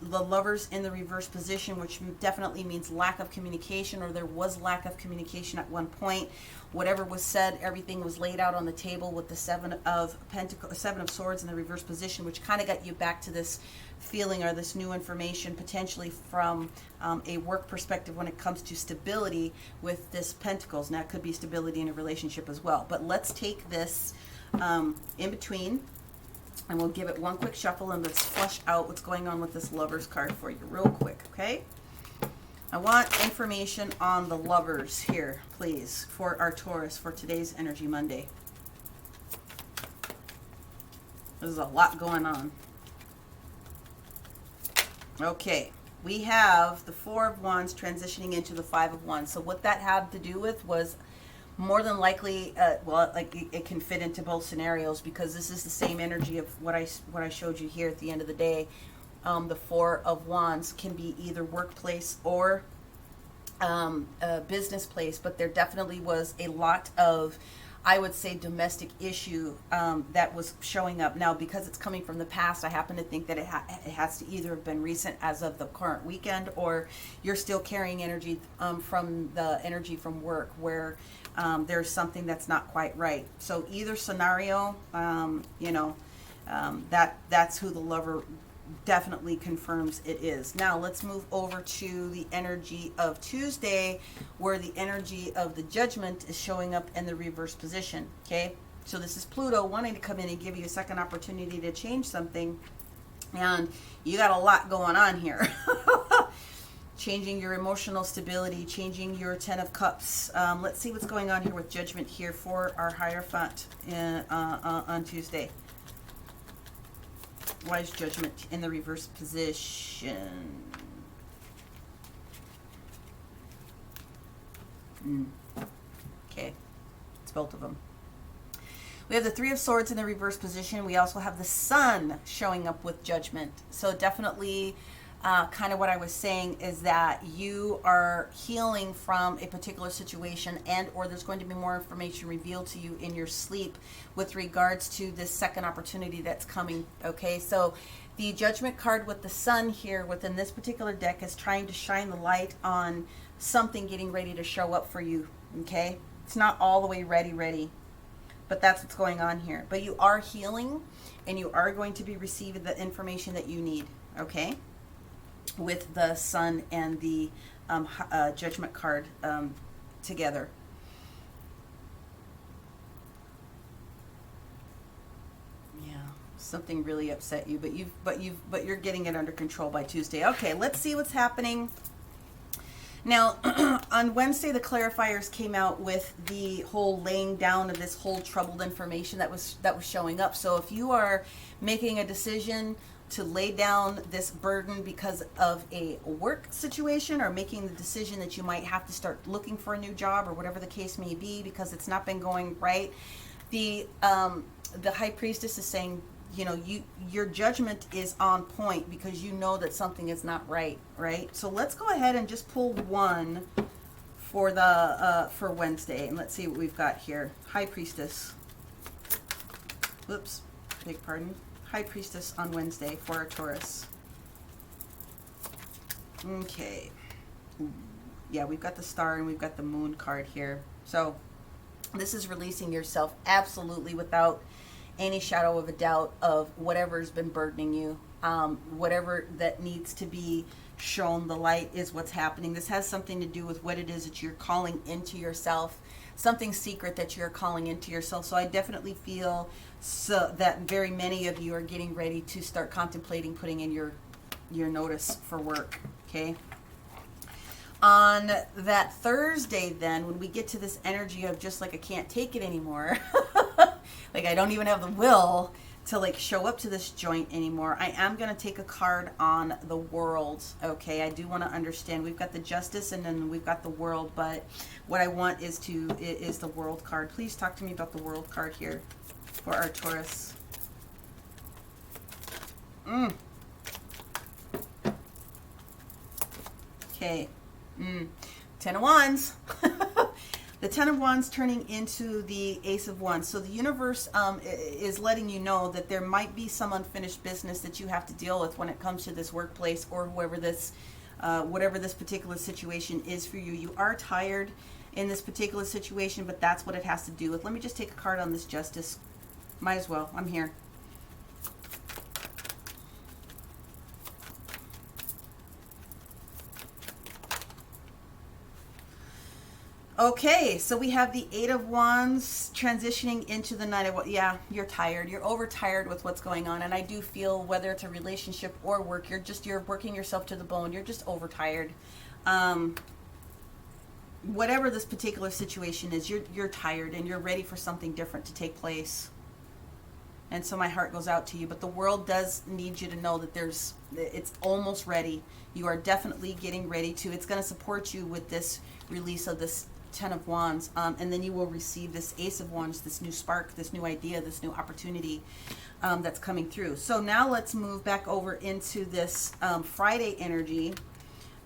Lovers in the reverse position, which definitely means lack of communication, or there was lack of communication at one point. Whatever was said, everything was laid out on the table with the Seven of Swords in the reverse position, which kind of got you back to this feeling or this new information, potentially from a work perspective when it comes to stability with this Pentacles. Now, it could be stability in a relationship as well. But let's take this in between, and we'll give it one quick shuffle, and let's flush out what's going on with this Lovers card for you real quick, okay? I want information on the lovers here, please, for our Taurus for today's Energy Monday. There's a lot going on. Okay, we have the Four of Wands transitioning into the Five of Wands. So what that had to do with was more than likely, well, like it can fit into both scenarios because this is the same energy of what I showed you here at the end of the day. The Four of Wands can be either workplace or a business place, but there definitely was a lot of, I would say, domestic issue that was showing up. Now, because it's coming from the past, I happen to think that it has to either have been recent as of the current weekend, or you're still carrying energy from the energy from work where there's something that's not quite right. So either scenario, you know, that's who the lover definitely confirms it is. Now let's move over to the energy of Tuesday, where the energy of the Judgment is showing up in the reverse position. Okay, so this is Pluto wanting to come in and give you a second opportunity to change something, and you got a lot going on here. Changing your emotional stability, changing your Ten of Cups. Let's see what's going on here with Judgment here for our Hierophant on Tuesday. Why is Judgment in the reverse position? Okay, it's both of them. We have the Three of Swords in the reverse position. We also have the Sun showing up with Judgment. So definitely kind of what I was saying is that you are healing from a particular situation, and or there's going to be more information revealed to you in your sleep with regards to this second opportunity that's coming. Okay, so the Judgment card with the Sun here within this particular deck is trying to shine the light on something getting ready to show up for you. Okay, it's not all the way ready, but that's what's going on here. But you are healing, and you are going to be receiving the information that you need. Okay, with the Sun and the Judgment card together. Yeah, something really upset you, but you're getting it under control by Tuesday. Okay, let's see what's happening. Now, on Wednesday, the clarifiers came out with the whole laying down of this whole troubled information that was showing up. So if you are making a decision to lay down this burden because of a work situation, or making the decision that you might have to start looking for a new job, or whatever the case may be, because it's not been going right, the High Priestess is saying, you know, your judgment is on point because you know that something is not right. So let's go ahead and just pull one for the for Wednesday, and let's see what we've got here. High Priestess. Whoops, beg pardon. High Priestess on Wednesday for a Taurus. Okay. Yeah, we've got the Star and we've got the Moon card here. So this is releasing yourself absolutely without any shadow of a doubt of whatever's been burdening you. Whatever that needs to be shown the light is what's happening. This has something to do with what it is that you're calling into yourself. Something secret that you're calling into yourself. So I definitely feel that very many of you are getting ready to start contemplating putting in your notice for work. Okay. On that Thursday, then, when we get to this energy of just like I can't take it anymore, like I don't even have the will to like show up to this joint anymore, I am going to take a card on the World. Okay, I do want to understand. We've got the Justice and then we've got the World, but what I want is the World card. Please talk to me about the World card here for our Taurus. Okay. Ten of Wands. The Ten of Wands turning into the Ace of Wands. So the universe is letting you know that there might be some unfinished business that you have to deal with when it comes to this workplace, or whoever this, whatever this particular situation is for you. You are tired in this particular situation, but that's what it has to do with. Let me just take a card on this Justice. Might as well. I'm here. Okay, so we have the Eight of Wands transitioning into the Knight of Wands. Yeah, you're tired. You're overtired with what's going on. And I do feel, whether it's a relationship or work, you're working yourself to the bone. You're just overtired. Whatever this particular situation is, you're tired and you're ready for something different to take place. And so my heart goes out to you, but the world does need you to know that it's almost ready. You are definitely getting ready to. It's going to support you with this release of this Ten of Wands, and then you will receive this Ace of Wands, this new spark, this new idea, this new opportunity that's coming through. So now let's move back over into this Friday energy.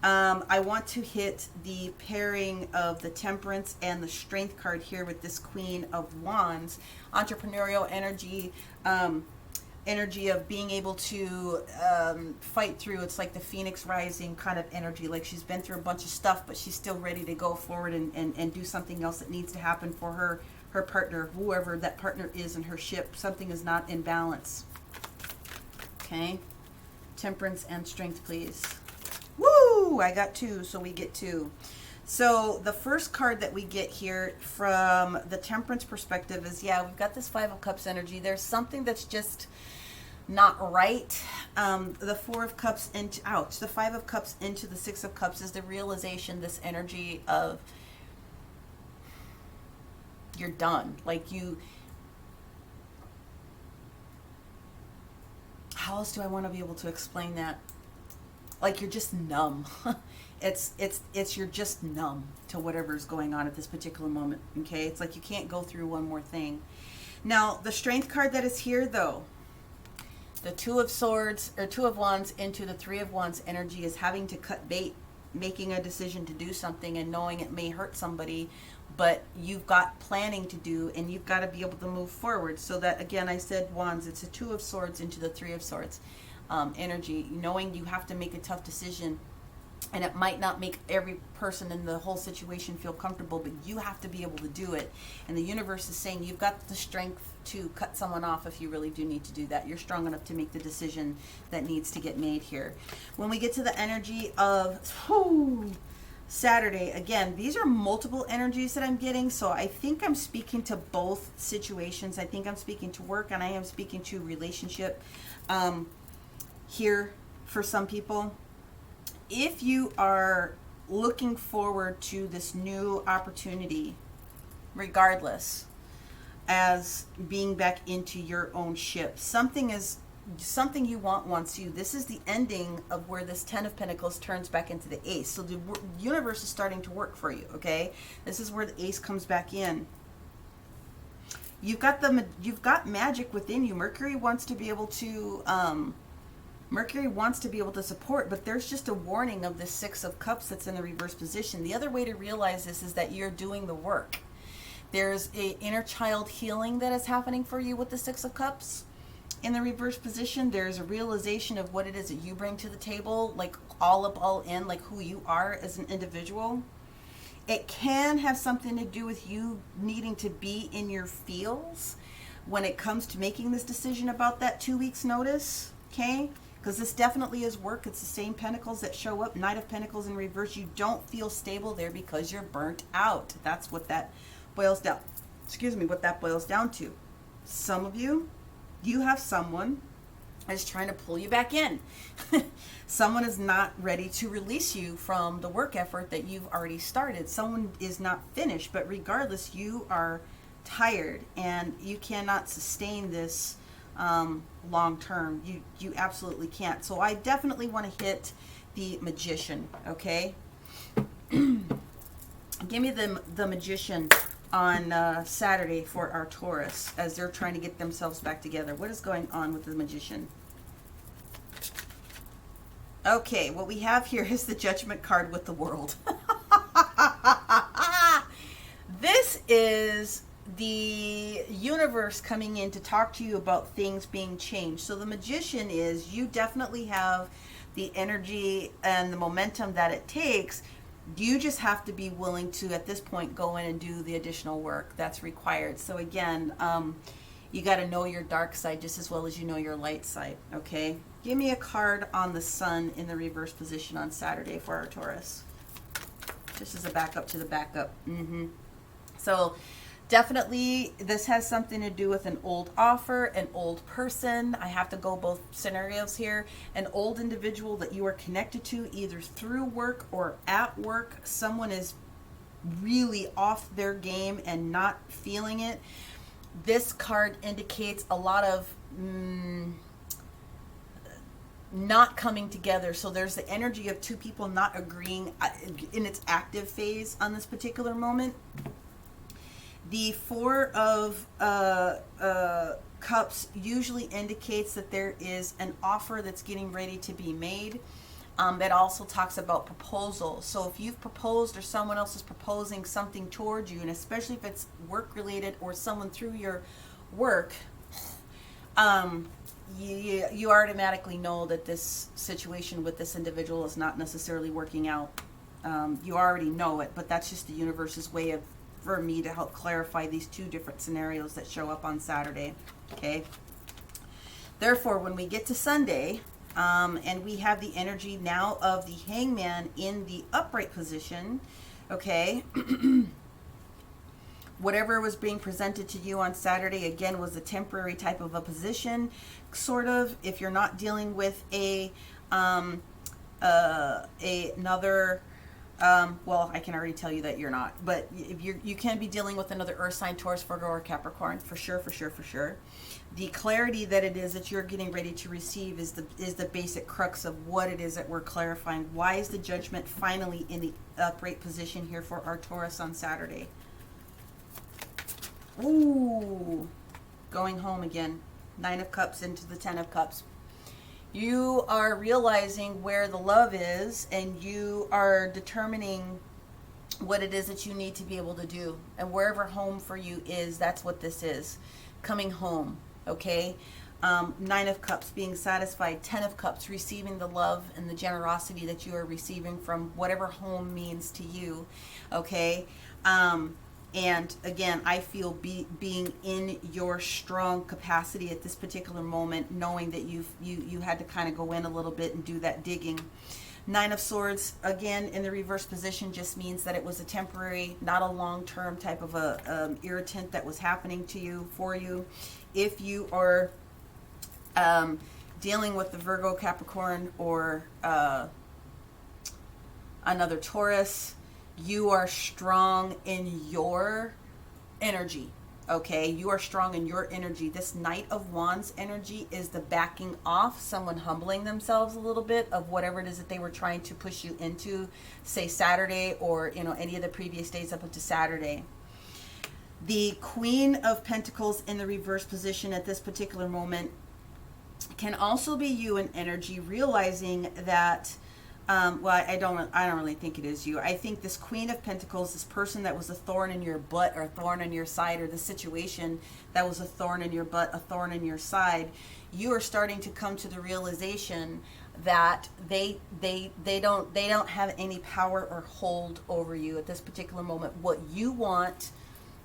I want to hit the pairing of the Temperance and the Strength card here with this Queen of Wands. Entrepreneurial energy, energy of being able to fight through. It's like the Phoenix Rising kind of energy. Like she's been through a bunch of stuff, but she's still ready to go forward and do something else that needs to happen for her partner, whoever that partner is in her ship. Something is not in balance. Okay. Temperance and Strength, please. Woo! I got 2, so we get 2. So the first card that we get here from the Temperance perspective is, yeah, we've got this Five of Cups energy. There's something that's just not right. The Four of Cups into, ouch, the Five of Cups into the Six of Cups is the realization, this energy of you're done. Like you, how else do I want to be able to explain that? Like you're just numb. It's you're just numb to whatever's going on at this particular moment. Okay, it's like you can't go through one more thing. Now the Strength card that is here, though, the Two of Swords or Two of Wands into the Three of Wands energy is having to cut bait, making a decision to do something and knowing it may hurt somebody, but you've got planning to do and you've got to be able to move forward. So that, again, I said Wands, it's a Two of Swords into the Three of Swords energy, knowing you have to make a tough decision. And it might not make every person in the whole situation feel comfortable, but you have to be able to do it. And the universe is saying you've got the strength to cut someone off if you really do need to do that. You're strong enough to make the decision that needs to get made here. When we get to the energy of Saturday, again, these are multiple energies that I'm getting. So I think I'm speaking to both situations. I think I'm speaking to work and I am speaking to relationship here for some people. If you are looking forward to this new opportunity, regardless, as being back into your own ship, something you want wants you. This is the ending of where this Ten of Pentacles turns back into the Ace. So the universe is starting to work for you, okay? This is where the Ace comes back in. You've got magic within you. Mercury wants to be able to support, but there's just a warning of this Six of Cups that's in the reverse position. The other way to realize this is that you're doing the work. There's a inner child healing that is happening for you with the Six of Cups in the reverse position. There's a realization of what it is that you bring to the table, like all up, all in, like who you are as an individual. It can have something to do with you needing to be in your feels when it comes to making this decision about that 2 weeks notice, okay? Because this definitely is work. It's the same Pentacles that show up. Knight of Pentacles in reverse. You don't feel stable there because you're burnt out. That's what that boils down. What that boils down to. Some of you have someone is trying to pull you back in. Someone is not ready to release you from the work effort that you've already started. Someone is not finished, but regardless, you are tired and you cannot sustain this long term. You absolutely can't. So I definitely want to hit the Magician, okay? Give me the Magician on Saturday for our Taurus as they're trying to get themselves back together. What is going on with the Magician? Okay, what we have here is the Judgment card with the World. This is the universe coming in to talk to you about things being changed. So the Magician is, you definitely have the energy and the momentum that it takes. You just have to be willing to, at this point, go in and do the additional work that's required. So again, you got to know your dark side just as well as you know your light side, okay? Give me a card on the Sun in the reverse position on Saturday for our Taurus. Just as a backup to the backup. So Definitely, this has something to do with an old offer, an old person. I have to go both scenarios here. An old individual that you are connected to, either through work or at work. Someone is really off their game and not feeling it. This card indicates a lot of not coming together. So there's the energy of two people not agreeing in its active phase on this particular moment. The Four of Cups usually indicates that there is an offer that's getting ready to be made. It also talks about proposal. So if you've proposed or someone else is proposing something towards you, and especially if it's work related or someone through your work, you automatically know that this situation with this individual is not necessarily working out. You already know it, but that's just the universe's way of for me to help clarify these two different scenarios that show up on Saturday. Okay. Therefore, when we get to Sunday, and we have the energy now of the Hangman in the upright position, okay, whatever was being presented to you on Saturday, again, was a temporary type of a position, sort of. If you're not dealing with another well, I can already tell you that you're not, but if you can be dealing with another earth sign, Taurus, Virgo, or Capricorn, for sure. The clarity that it is that you're getting ready to receive is the basic crux of what it is that we're clarifying. Why is the Judgment finally in the upright position here for our Taurus on Saturday? Ooh, going home again. 9 of Cups into the 10 of Cups. You are realizing where the love is, and you are determining what it is that you need to be able to do. And wherever home for you is, that's what this is. Coming home, okay? 9 of Cups, being satisfied. 10 of Cups, receiving the love and the generosity that you are receiving from whatever home means to you, okay? And again, I feel being in your strong capacity at this particular moment, knowing that you had to kind of go in a little bit and do that digging. 9 of Swords, again, in the reverse position, just means that it was a temporary, not a long-term type of a irritant that was happening to you, for you. If you are dealing with the Virgo, Capricorn, or another Taurus, you are strong in your energy, okay? You are strong in your energy. This Knight of Wands energy is the backing off, someone humbling themselves a little bit of whatever it is that they were trying to push you into, say Saturday, or any of the previous days up to Saturday. The Queen of Pentacles in the reverse position at this particular moment can also be you in energy, realizing that well, I don't really think it is you. I think this Queen of Pentacles, this person that was a thorn in your butt or a thorn in your side, or the situation that was a thorn in your butt, a thorn in your side, you are starting to come to the realization that they don't have any power or hold over you at this particular moment. What you want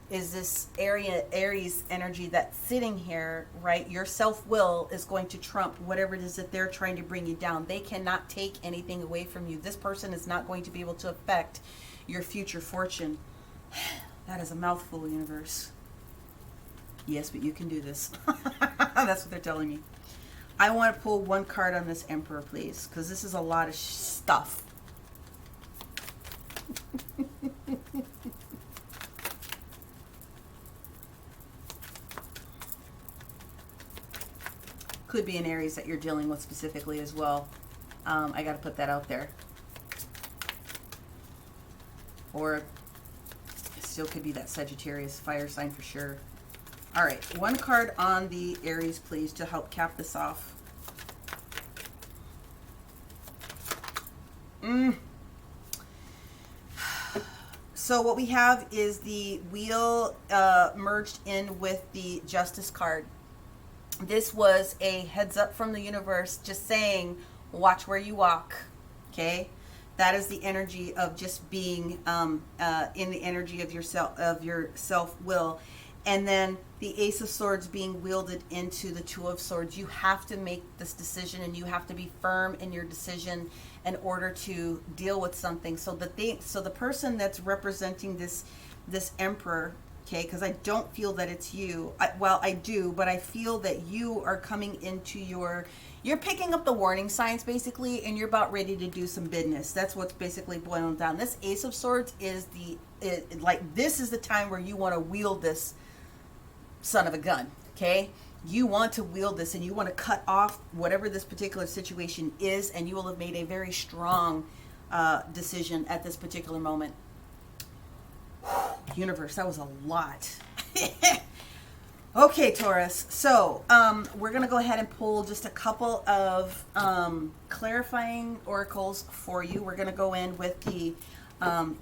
is this Aries energy that's sitting here, right? Your self-will is going to trump whatever it is that they're trying to bring you down. They cannot take anything away from you. This person is not going to be able to affect your future fortune. That is a mouthful, universe. Yes, but you can do this. That's what they're telling me. I want to pull one card on this Emperor, please, because this is a lot of stuff. Could be an Aries that you're dealing with specifically as well. I got to put that out there. Or it still could be that Sagittarius fire sign for sure. All right, one card on the Aries, please, to help cap this off. So what we have is the Wheel merged in with the Justice card. This was a heads up from the universe, just saying, watch where you walk, okay? That is the energy of just being in the energy of your self-will. And then the Ace of Swords being wielded into the Two of Swords. You have to make this decision, and you have to be firm in your decision in order to deal with something. So the person that's representing this Emperor, Okay, because I don't feel that it's you. Well, I do, but I feel that you are coming into you're picking up the warning signs basically, and you're about ready to do some business. That's what's basically boiling down. This Ace of Swords is this is the time where you want to wield this son of a gun, okay? You want to wield this, and you want to cut off whatever this particular situation is, and you will have made a very strong decision at this particular moment. Universe, that was a lot. Okay, Taurus. So we're going to go ahead and pull just a couple of clarifying oracles for you. We're going to go in with the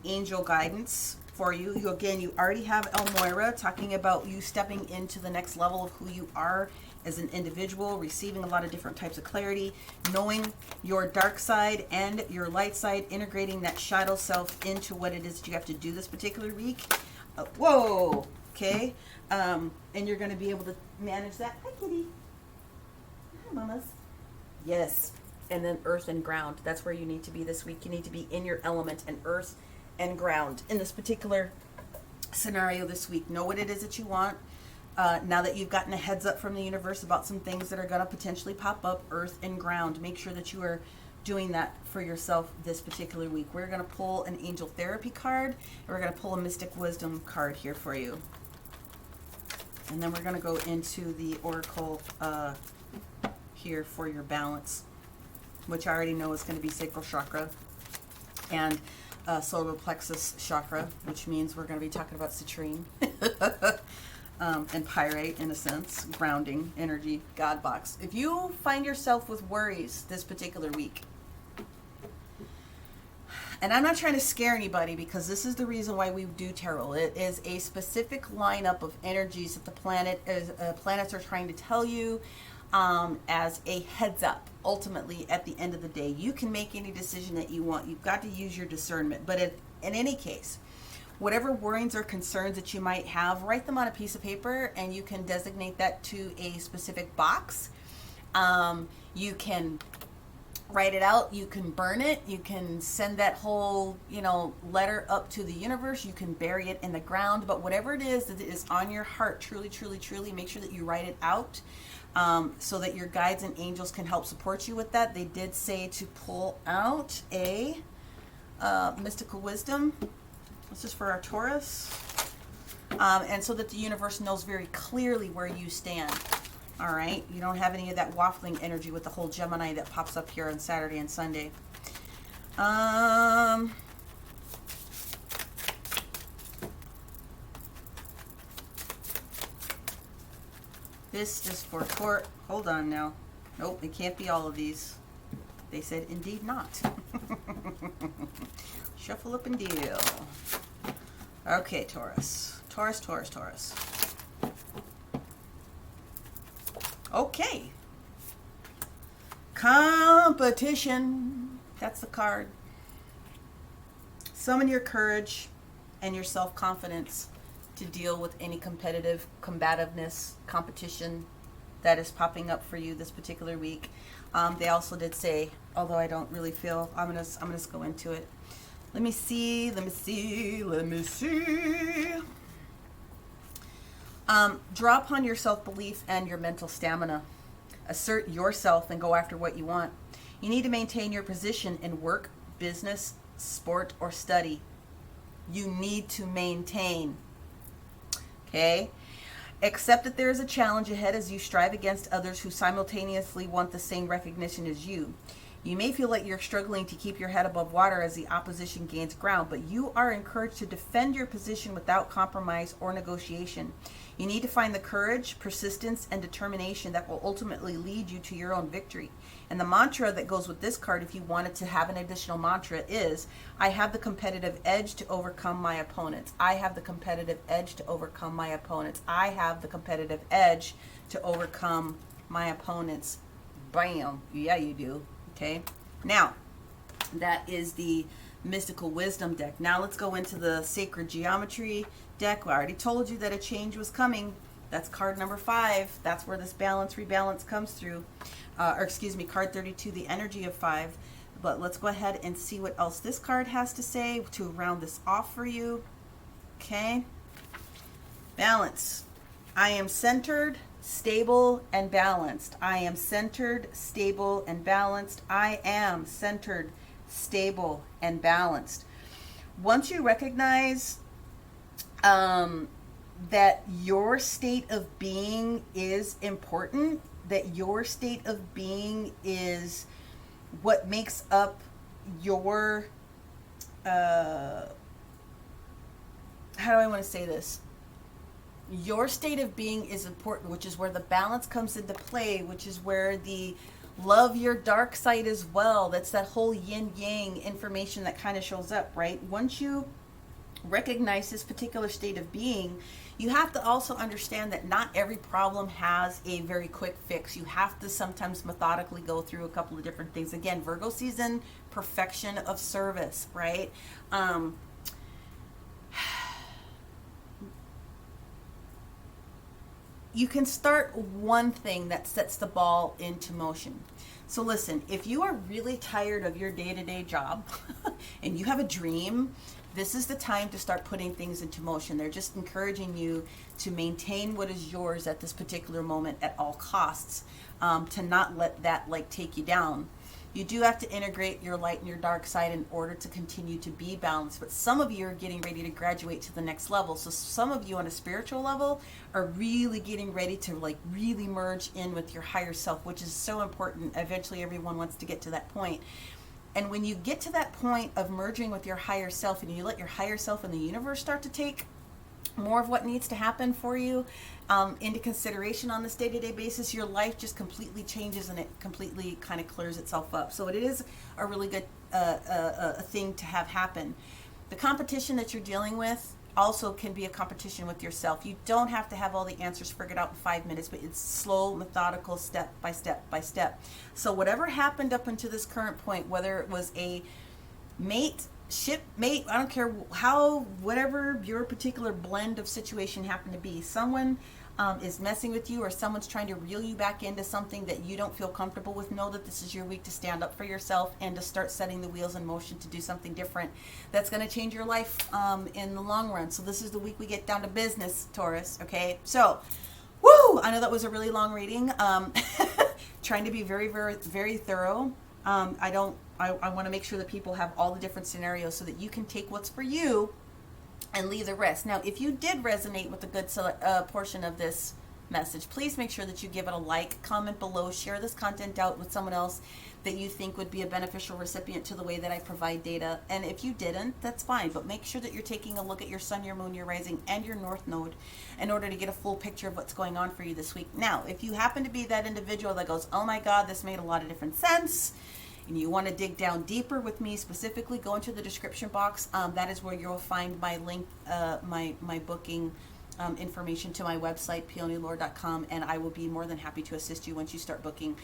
angel guidance for you. You already have Elmoira talking about you stepping into the next level of who you are as an individual, receiving a lot of different types of clarity, knowing your dark side and your light side, integrating that shadow self into what it is that you have to do this particular week. Whoa, okay. And you're going to be able to manage that. Hi, kitty. Hi, mamas. Yes. And then earth and ground. That's where you need to be this week. You need to be in your element and earth and ground in this particular scenario this week. Know what it is that you want. Now that you've gotten a heads up from the universe about some things that are going to potentially pop up, earth and ground, make sure that you are doing that for yourself this particular week. We're going to pull an angel therapy card, and we're going to pull a mystic wisdom card here for you. And then we're going to go into the oracle here for your balance, which I already know is going to be sacral chakra and solar plexus chakra, which means we're going to be talking about citrine. And pyrite, in a sense, grounding, energy, God box. If you find yourself with worries this particular week, and I'm not trying to scare anybody, because this is the reason why we do tarot. It is a specific lineup of energies that the planets are trying to tell you as a heads up. Ultimately, at the end of the day, you can make any decision that you want. You've got to use your discernment. But in any case, whatever worries or concerns that you might have, write them on a piece of paper, and you can designate that to a specific box. You can write it out, you can burn it, you can send that whole, letter up to the universe, you can bury it in the ground, but whatever it is that is on your heart, truly, truly, truly, make sure that you write it out so that your guides and angels can help support you with that. They did say to pull out a mystical wisdom. This is for our Taurus. And so that the universe knows very clearly where you stand. All right? You don't have any of that waffling energy with the whole Gemini that pops up here on Saturday and Sunday. This is for Taurus. Hold on now. Nope, it can't be all of these. They said indeed not. Shuffle up and deal. Okay, Taurus. Taurus. Okay. Competition. That's the card. Summon your courage and your self-confidence to deal with any competitive combativeness, competition that is popping up for you this particular week. They also did say, although I don't really feel, I'm gonna just go into it. Let me see. Draw upon your self-belief and your mental stamina. Assert yourself and go after what you want. You need to maintain your position in work, business, sport, or study. You need to maintain. Okay? Accept that there is a challenge ahead as you strive against others who simultaneously want the same recognition as you. You may feel like you're struggling to keep your head above water as the opposition gains ground, but you are encouraged to defend your position without compromise or negotiation. You need to find the courage, persistence, and determination that will ultimately lead you to your own victory. And the mantra that goes with this card, if you wanted to have an additional mantra, is, I have the competitive edge to overcome my opponents. I have the competitive edge to overcome my opponents. I have the competitive edge to overcome my opponents. Bam. Yeah, you do. Okay, now that is the mystical wisdom deck. Now let's go into the sacred geometry deck. I already told you that a change was coming. That's card number 5. That's where this rebalance comes through. Card 32, the energy of 5. But let's go ahead and see what else this card has to say to round this off for you. Okay. Balance. I am centered, stable, and balanced. I am centered, stable, and balanced. I am centered, stable, and balanced. Once you recognize that your state of being is important, that your state of being is what makes up your, how do I want to say this? Your state of being is important, which is where the balance comes into play, which is where the love your dark side as well. That's that whole yin yang information that kind of shows up, right? Once you recognize this particular state of being, you have to also understand that not every problem has a very quick fix. You have to sometimes methodically go through a couple of different things. Again, Virgo season, perfection of service, right? You can start one thing that sets the ball into motion. So listen, if you are really tired of your day-to-day job and you have a dream, this is the time to start putting things into motion. They're just encouraging you to maintain what is yours at this particular moment at all costs, to not let that take you down. You do have to integrate your light and your dark side in order to continue to be balanced. But some of you are getting ready to graduate to the next level. So some of you on a spiritual level are really getting ready to really merge in with your higher self, which is so important. Eventually everyone wants to get to that point. And when you get to that point of merging with your higher self and you let your higher self and the universe start to take more of what needs to happen for you into consideration on this day-to-day basis, your life just completely changes and it completely kind of clears itself up. So it is a really good thing to have happen. The competition that you're dealing with also can be a competition with yourself. You don't have to have all the answers figured out in 5 minutes, but it's slow, methodical, step by step by step. So whatever happened up until this current point, whether it was a mate, shipmate, I don't care whatever your particular blend of situation happened to be, someone is messing with you or someone's trying to reel you back into something that you don't feel comfortable with, know that this is your week to stand up for yourself and to start setting the wheels in motion to do something different that's going to change your life in the long run. So this is the week we get down to business, Taurus, okay? So, woo! I know that was a really long reading. Trying to be very, very, very thorough. I want to make sure that people have all the different scenarios so that you can take what's for you and leave the rest. Now, if you did resonate with a good portion of this message, please make sure that you give it a like, comment below, share this content out with someone else that you think would be a beneficial recipient to the way that I provide data. And if you didn't, that's fine, but make sure that you're taking a look at your sun, your moon, your rising, and your north node in order to get a full picture of what's going on for you this week. Now, if you happen to be that individual that goes, oh my God, this made a lot of different sense, and you want to dig down deeper with me specifically, go into the description box. That is where you'll find my link, my booking information to my website, peonielore.com, and I will be more than happy to assist you once you start booking.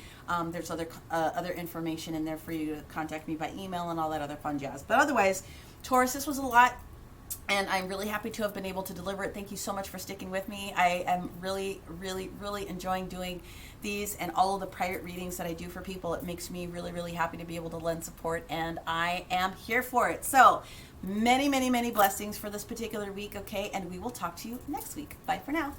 There's other information in there for you to contact me by email and all that other fun jazz. But otherwise, Taurus, this was a lot, and I'm really happy to have been able to deliver it. Thank you so much for sticking with me. I am really, really, really enjoying doing these and all of the private readings that I do for people. It makes me really, really happy to be able to lend support, and I am here for it. So many, many, many blessings for this particular week, okay? And we will talk to you next week. Bye for now.